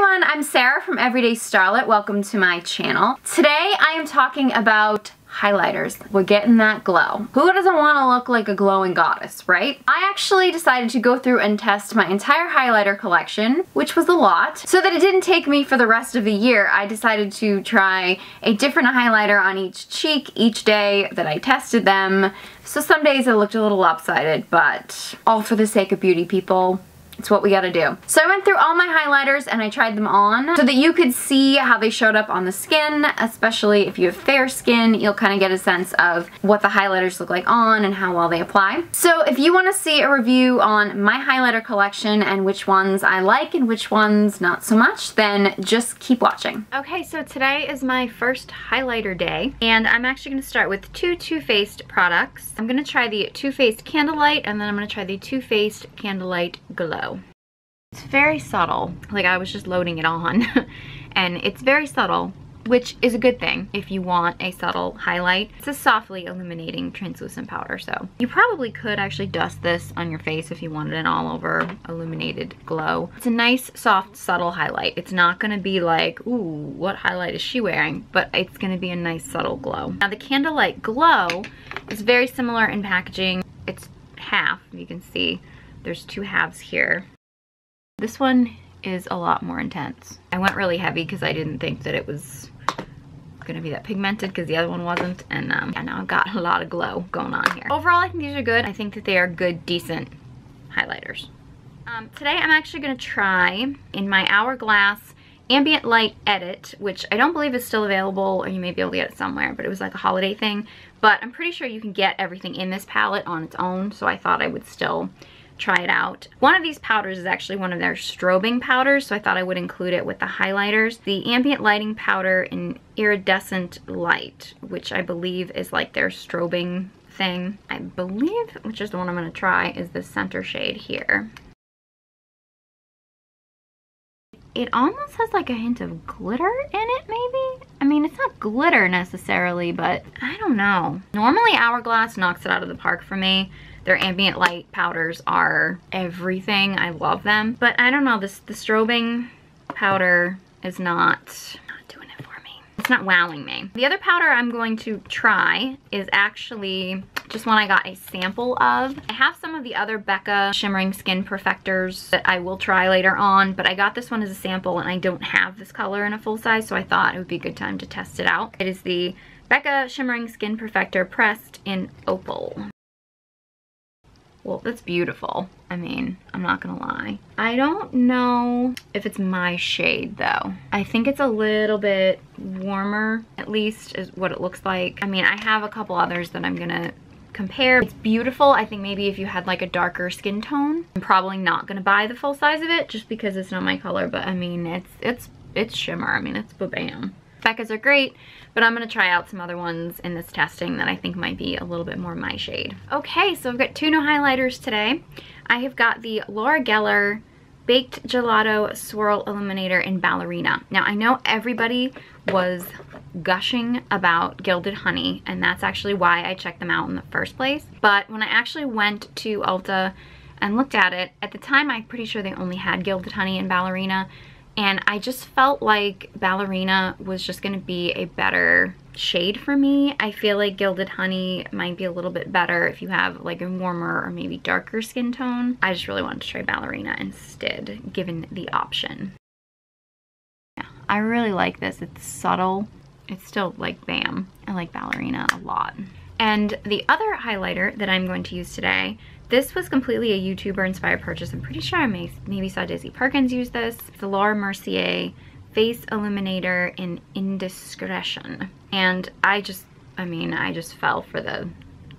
everyone, I'm Sarah from Everyday Starlet. Welcome to my channel. Today I am talking about highlighters. We're getting that glow. Who doesn't want to look like a glowing goddess, right? I actually decided to go through and test my entire highlighter collection, which was a lot. So that it didn't take me for the rest of the year, I decided to try a different highlighter on each cheek each day that I tested them. So some days it looked a little lopsided, but all for the sake of beauty, people. It's what we gotta do. So I went through all my highlighters and I tried them on so that you could see how they showed up on the skin, especially if you have fair skin, you'll kind of get a sense of what the highlighters look like on and how well they apply. So if you want to see a review on my highlighter collection and which ones I like and which ones not so much, then just keep watching. Okay, so today is my first highlighter day and I'm actually gonna start with two Too Faced products. I'm gonna try the Too Faced Candlelight and then I'm gonna try the Too Faced Candlelight Glow. It's very subtle, like I was just loading it on and it's very subtle, which is a good thing if you want a subtle highlight. It's a softly illuminating translucent powder, so you probably could actually dust this on your face if you wanted an all over illuminated glow. It's a nice, soft, subtle highlight. It's not gonna be like, ooh, what highlight is she wearing? But it's gonna be a nice, subtle glow. Now the Candlelight Glow is very similar in packaging. It's half, you can see. There's two halves here. This one is a lot more intense. I went really heavy because I didn't think that it was gonna be that pigmented because the other one wasn't, and yeah, now I've got a lot of glow going on here. Overall, I think these are good. I think that they are good, decent highlighters. Today I'm actually gonna try in my Hourglass Ambient Light Edit, which I don't believe is still available, or you may be able to get it somewhere, but it was like a holiday thing. But I'm pretty sure you can get everything in this palette on its own, so I thought I would still try it out. One of these powders is actually one of their strobing powders, so I thought I would include it with the highlighters. The Ambient Lighting Powder in Iridescent Light, which I believe is like their strobing thing. I believe, which is the one I'm gonna try, is the center shade here. It almost has like a hint of glitter in it, maybe? I mean, it's not glitter necessarily, but I don't know. Normally Hourglass knocks it out of the park for me. Their ambient light powders are everything. I love them. But I don't know, the strobing powder is not doing it for me. It's not wowing me. The other powder I'm going to try is actually just one I got a sample of. I have some of the other Becca Shimmering Skin Perfectors that I will try later on, but I got this one as a sample and I don't have this color in a full size, so I thought it would be a good time to test it out. It is the Becca Shimmering Skin Perfector pressed in Opal. Well, that's beautiful. I mean, I'm not gonna lie. I don't know if it's my shade though. I think it's a little bit warmer, at least is what it looks like. I mean, I have a couple others that I'm gonna compare. It's beautiful. I think maybe if you had like a darker skin tone, I'm probably not gonna buy the full size of it just because it's not my color, but I mean, it's shimmer. I mean, it's ba-bam. Becca's are great, but I'm gonna try out some other ones in this testing that I think might be a little bit more my shade. Okay, so I've got two new highlighters today. I have got the Laura Geller Baked Gelato Swirl Illuminator in Ballerina. Now, I know everybody was gushing about Gilded Honey, and that's actually why I checked them out in the first place. But when I actually went to Ulta and looked at it, at the time I'm pretty sure they only had Gilded Honey in Ballerina, and I just felt like Ballerina was just gonna be a better shade for me. I feel like Gilded Honey might be a little bit better if you have like a warmer or maybe darker skin tone. I just really wanted to try Ballerina instead, given the option. Yeah, I really like this. It's subtle. It's still like bam. I like Ballerina a lot. And the other highlighter that I'm going to use today, this was completely a YouTuber inspired purchase. I'm pretty sure I maybe saw Daisy Perkins use this. It's the Laura Mercier Face Illuminator in Indiscretion. And I just fell for the,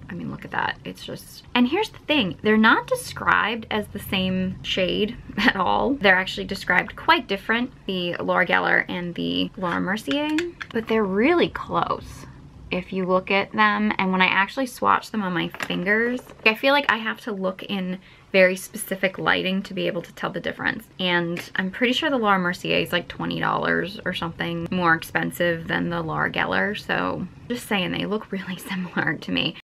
I mean, look at that. It's just, and here's the thing. They're not described as the same shade at all. They're actually described quite different, the Laura Geller and the Laura Mercier, but they're really close if you look at them. And when I actually swatch them on my fingers, I feel like I have to look in very specific lighting to be able to tell the difference. And I'm pretty sure the Laura Mercier is like $20 or something more expensive than the Laura Geller. So just saying, they look really similar to me.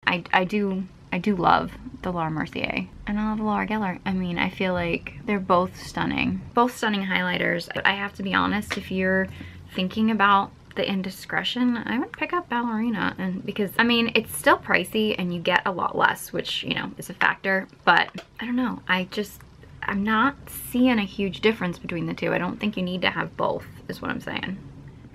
I do I do love the Laura Mercier and I love the Laura Geller. I mean, I feel like they're both stunning. Both stunning highlighters. But I have to be honest, if you're thinking about the indiscretion, I would pick up Ballerina, and because I mean it's still pricey and you get a lot less, which you know is a factor, but I don't know, I'm not seeing a huge difference between the two. I don't think you need to have both is what I'm saying.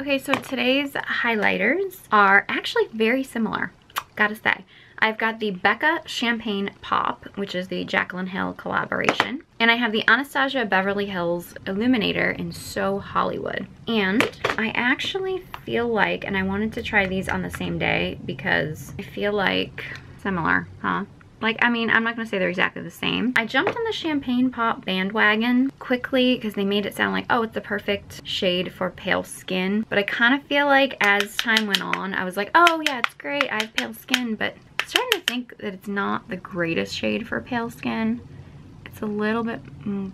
Okay, so today's highlighters are actually very similar, gotta say. I've got the Becca Champagne Pop, which is the Jaclyn Hill collaboration. And I have the Anastasia Beverly Hills Illuminator in So Hollywood. And I actually feel like, and I wanted to try these on the same day because I feel like similar, huh? Like, I mean, I'm not gonna say they're exactly the same. I jumped on the Champagne Pop bandwagon quickly because they made it sound like, oh, it's the perfect shade for pale skin. But I kind of feel like as time went on, I was like, oh yeah, it's great, I have pale skin, but I'm starting to think that it's not the greatest shade for pale skin. It's a little bit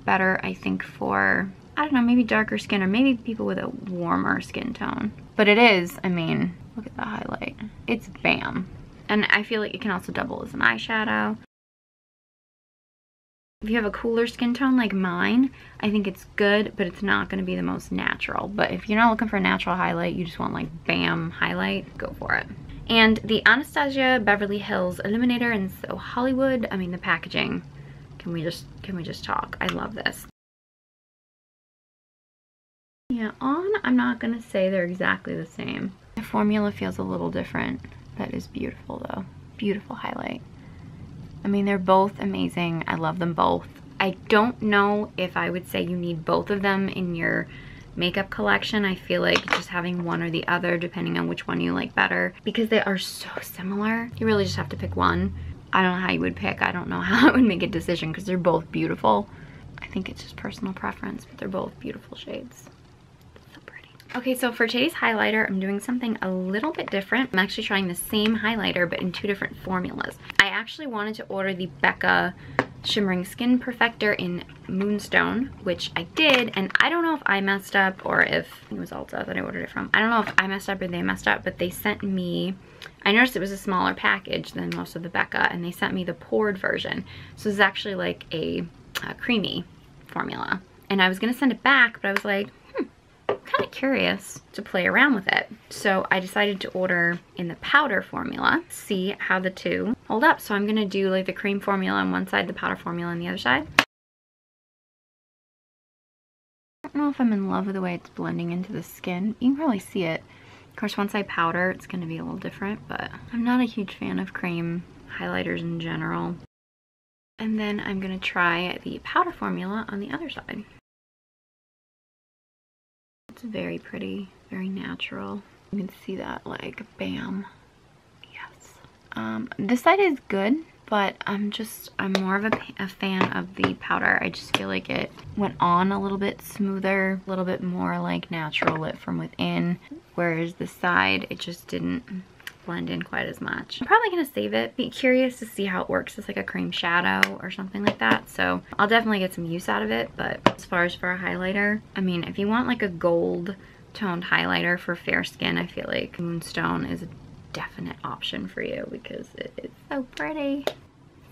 better, I think, for, I don't know, maybe darker skin or maybe people with a warmer skin tone. But it is, I mean, look at the highlight. It's bam. And I feel like it can also double as an eyeshadow. If you have a cooler skin tone like mine, I think it's good, but it's not going to be the most natural. But if you're not looking for a natural highlight, you just want like bam highlight, go for it. And the Anastasia Beverly Hills Illuminator in So Hollywood, I mean the packaging, can we just talk? I love this. Yeah, on, I'm not going to say they're exactly the same. The formula feels a little different. That is beautiful though. Beautiful highlight. I mean, they're both amazing. I love them both. I don't know if I would say you need both of them in your makeup collection. I feel like just having one or the other, depending on which one you like better, because they are so similar. You really just have to pick one. I don't know how you would pick. I don't know how I would make a decision because they're both beautiful. I think it's just personal preference, but they're both beautiful shades. Okay, so for today's highlighter, I'm doing something a little bit different. I'm actually trying the same highlighter, but in two different formulas. I actually wanted to order the Becca Shimmering Skin Perfector in Moonstone, which I did, and I don't know if I messed up or if it was Ulta that I ordered it from. I don't know if I messed up or they messed up, but they sent me, I noticed it was a smaller package than most of the Becca, and they sent me the poured version. So this is actually like a creamy formula. And I was gonna send it back, but I was like, kind of curious to play around with it. So I decided to order in the powder formula, see how the two hold up. So I'm gonna do like the cream formula on one side, the powder formula on the other side. I don't know if I'm in love with the way it's blending into the skin. You can probably see it. Of course, once I powder, it's gonna be a little different, but I'm not a huge fan of cream highlighters in general. And then I'm gonna try the powder formula on the other side. It's very pretty, very natural. You can see that, like, bam. Yes. This side is good, but I'm more of a fan of the powder. I just feel like it went on a little bit smoother, a little bit more like natural lit from within, whereas the side, it just didn't blend in quite as much. I'm probably gonna save it. Be curious to see how it works as like a cream shadow or something like that. So I'll definitely get some use out of it. But as far as for a highlighter, I mean, if you want like a gold toned highlighter for fair skin, I feel like Moonstone is a definite option for you because it's so pretty.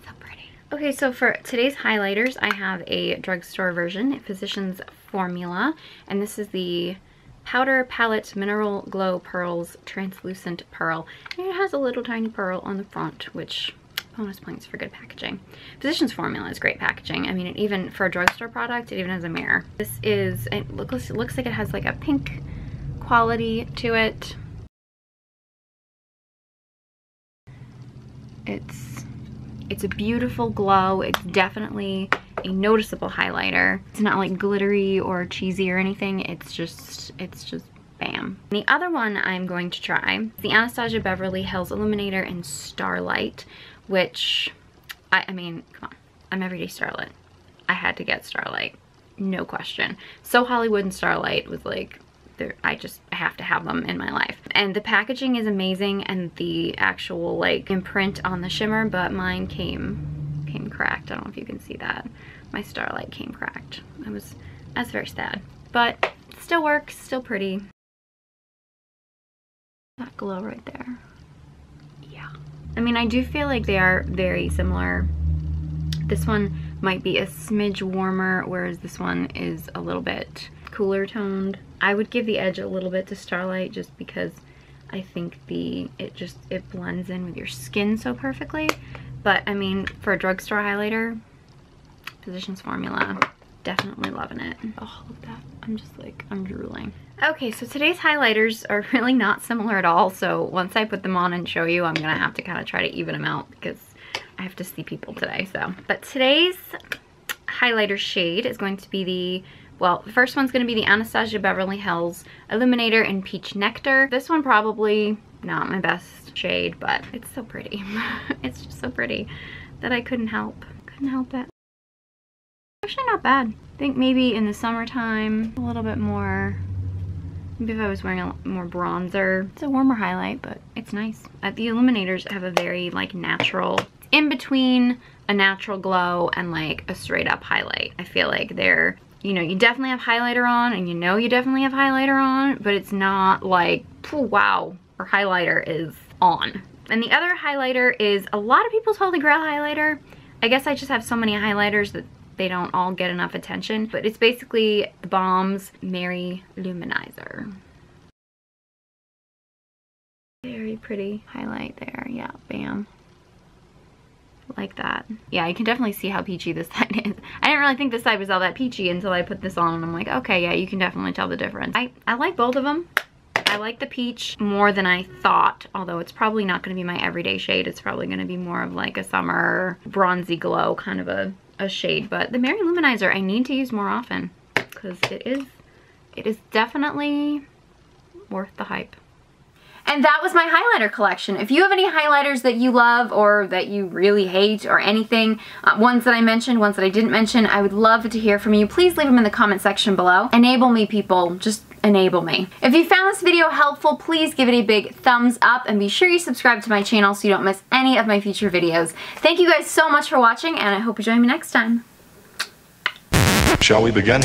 So pretty. Okay, so for today's highlighters, I have a drugstore version, Physicians Formula, and this is the Powder Palette Mineral Glow Pearls Translucent Pearl. And it has a little tiny pearl on the front, which bonus points for good packaging. Physicians Formula is great packaging. I mean, it even for a drugstore product, it even has a mirror. This is, it looks like it has like a pink quality to it. It's a beautiful glow. It's definitely a noticeable highlighter. It's not like glittery or cheesy or anything. It's just bam. The other one I'm going to try is the Anastasia Beverly Hills Illuminator in Starlight, which, I mean, come on, I'm Everyday Starlet. I had to get Starlight, no question. So Hollywood and Starlight was like, I have to have them in my life. And the packaging is amazing and the actual like imprint on the shimmer, but mine came cracked. I don't know if you can see that. My Starlight came cracked. That's very sad. But it still works, still pretty. That glow right there. Yeah. I mean, I do feel like they are very similar. This one might be a smidge warmer, whereas this one is a little bit cooler toned. I would give the edge a little bit to Starlight just because I think it blends in with your skin so perfectly. But I mean, for a drugstore highlighter, Physicians Formula, definitely loving it. Oh, look at that. I'm just like, I'm drooling. Okay, so today's highlighters are really not similar at all. So once I put them on and show you, I'm gonna have to kind of try to even them out because I have to see people today, so. But today's highlighter shade is going to be the first one's gonna be the Anastasia Beverly Hills Illuminator in Peach Nectar. This one probably not my best shade, but it's so pretty. It's just so pretty that I couldn't help it. Actually not bad. I think maybe in the summertime, a little bit more, maybe if I was wearing a more bronzer. It's a warmer highlight, but it's nice. The Illuminators have a very like natural, in between a natural glow and like a straight up highlight. I feel like they're, you know, you definitely have highlighter on and you know you definitely have highlighter on, but it's not like, wow, our highlighter is on. And the other highlighter is a lot of people's holy grail highlighter. I guess I just have so many highlighters that they don't all get enough attention, but it's basically the Balm's Mary Luminizer. Very pretty highlight there, yeah, bam. Like that. Yeah, you can definitely see how peachy this side is. I didn't really think this side was all that peachy until I put this on and I'm like, okay, yeah, you can definitely tell the difference. I like both of them. I like the peach more than I thought, although it's probably not going to be my everyday shade. It's probably going to be more of like a summer bronzy glow kind of a shade. But the Mary Luminizer I need to use more often because it is definitely worth the hype. And that was my highlighter collection. If you have any highlighters that you love or that you really hate or anything, ones that I mentioned, ones that I didn't mention, I would love to hear from you. Please leave them in the comment section below. Enable me, people. Just enable me. If you found this video helpful, please give it a big thumbs up and be sure you subscribe to my channel so you don't miss any of my future videos. Thank you guys so much for watching and I hope you join me next time. Shall we begin?